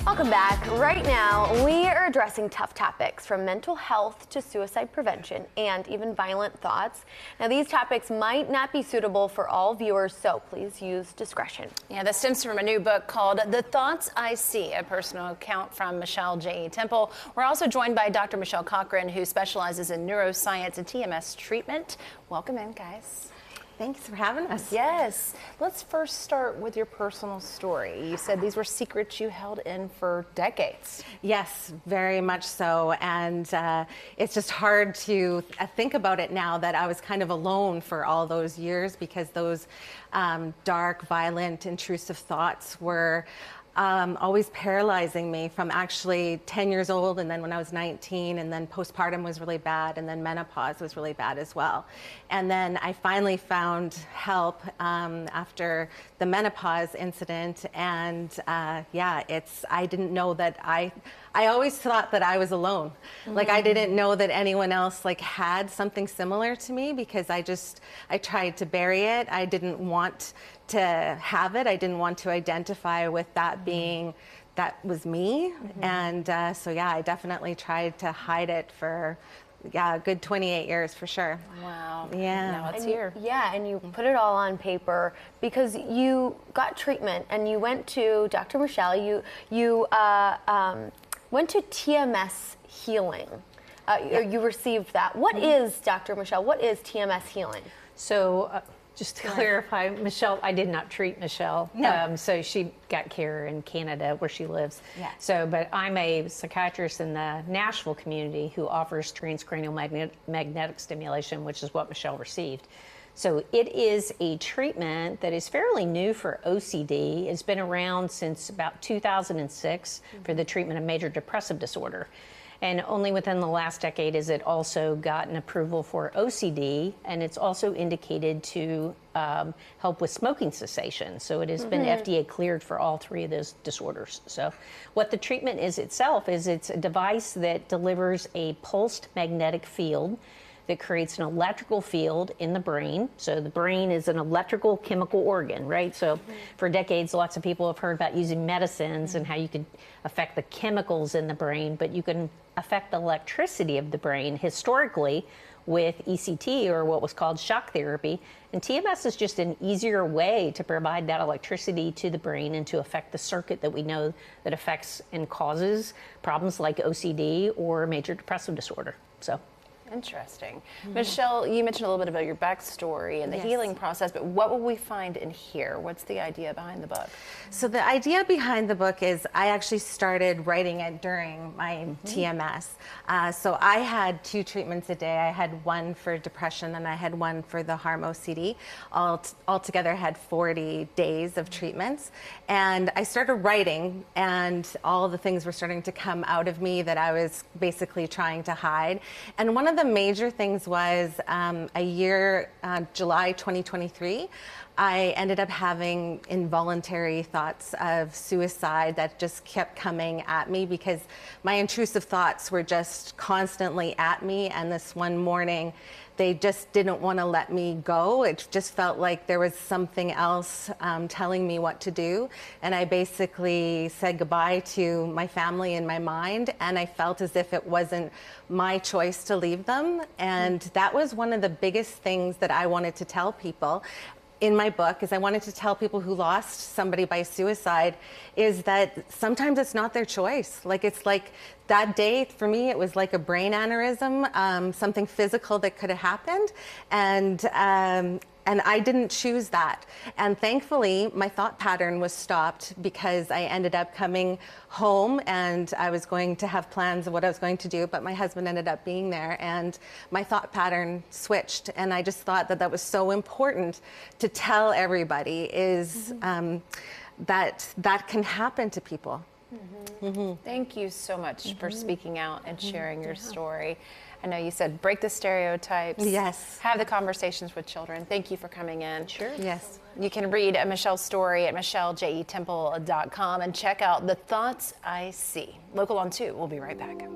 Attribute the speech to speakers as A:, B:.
A: Welcome back. Right now, we are addressing tough topics from mental health to suicide prevention and even violent thoughts. Now, these topics might not be suitable for all viewers, so please use discretion.
B: Yeah, this stems from a new book called The Thoughts I See, a personal account from Michelle J. Temple. We're also joined by Dr. Michelle Cochran, who specializes in neuroscience and TMS treatment. Welcome in, guys.
C: Thanks for having us.
B: Yes. Let's first start with your personal story. You said these were secrets you held in for decades.
C: Yes, very much so. And it's just hard to think about it now that I was kind of alone for all those years, because those dark, violent, intrusive thoughts were always paralyzing me from actually 10 years old, and then when I was 19, and then postpartum was really bad, and then menopause was really bad as well. And then I finally found help after the menopause incident, and yeah, I didn't know that I always thought that I was alone. Mm-hmm. Like, I didn't know that anyone else had something similar to me, because I tried to bury it. I didn't want to have it. I didn't want to identify with that being, that was me. Mm-hmm. And so yeah, I definitely tried to hide it for a good 28 years for sure.
B: Wow.
C: Yeah.
B: Now it's here.
A: Yeah, and you put it all on paper because you got treatment and you went to Dr. Michelle. You went to TMS healing. You received that. What is, Dr. Michelle, what is TMS healing?
D: So just to clarify, Michelle, I did not treat Michelle.
C: No.
D: So she got care in Canada where she lives.
C: Yeah.
D: So, but I'm a psychiatrist in the Nashville community who offers transcranial magnetic stimulation, which is what Michelle received. So it is a treatment that is fairly new for OCD. It's been around since about 2006 for the treatment of major depressive disorder. And only within the last decade has it also gotten approval for OCD, and it's also indicated to help with smoking cessation. So it has been FDA cleared for all three of those disorders. So what the treatment is itself is it's a device that delivers a pulsed magnetic field that creates an electrical field in the brain. So the brain is an electrical chemical organ, right? So for decades, lots of people have heard about using medicines and how you can affect the chemicals in the brain, but you can affect the electricity of the brain historically with ECT, or what was called shock therapy. And TMS is just an easier way to provide that electricity to the brain and to affect the circuit that we know that affects and causes problems like OCD or major depressive disorder. So.
B: Interesting. Michelle, you mentioned a little bit about your backstory and the healing process, but what will we find in here? What's the idea behind the book?
C: So the idea behind the book is I actually started writing it during my TMS. So I had 2 treatments a day. I had one for depression and I had one for the harm OCD. Altogether I had 40 days of treatments. And I started writing, and all the things were starting to come out of me that I was basically trying to hide. And one of the major things was July 2023, I ended up having involuntary thoughts of suicide that just kept coming at me, because my intrusive thoughts were just constantly at me. And this one morning, they just didn't want to let me go. It just felt like there was something else telling me what to do. And I basically said goodbye to my family in my mind, and I felt as if it wasn't my choice to leave them. And that was one of the biggest things that I wanted to tell people in my book, is I wanted to tell people who lost somebody by suicide, is that sometimes it's not their choice. Like, it's like that day for me, it was like a brain aneurysm, something physical that could have happened. And I didn't choose that. And thankfully, my thought pattern was stopped, because I ended up coming home and I was going to have plans of what I was going to do, but my husband ended up being there and my thought pattern switched. And I just thought that that was so important to tell everybody, is that can happen to people.
B: Thank you so much for speaking out and sharing your story. I know you said break the stereotypes.
C: Yes.
B: Have the conversations with children. Thank you for coming in.
D: Sure.
C: Yes.
B: You can read Michelle's story at michellejetemple.com and check out The Thoughts I See. Local on 2. We'll be right back.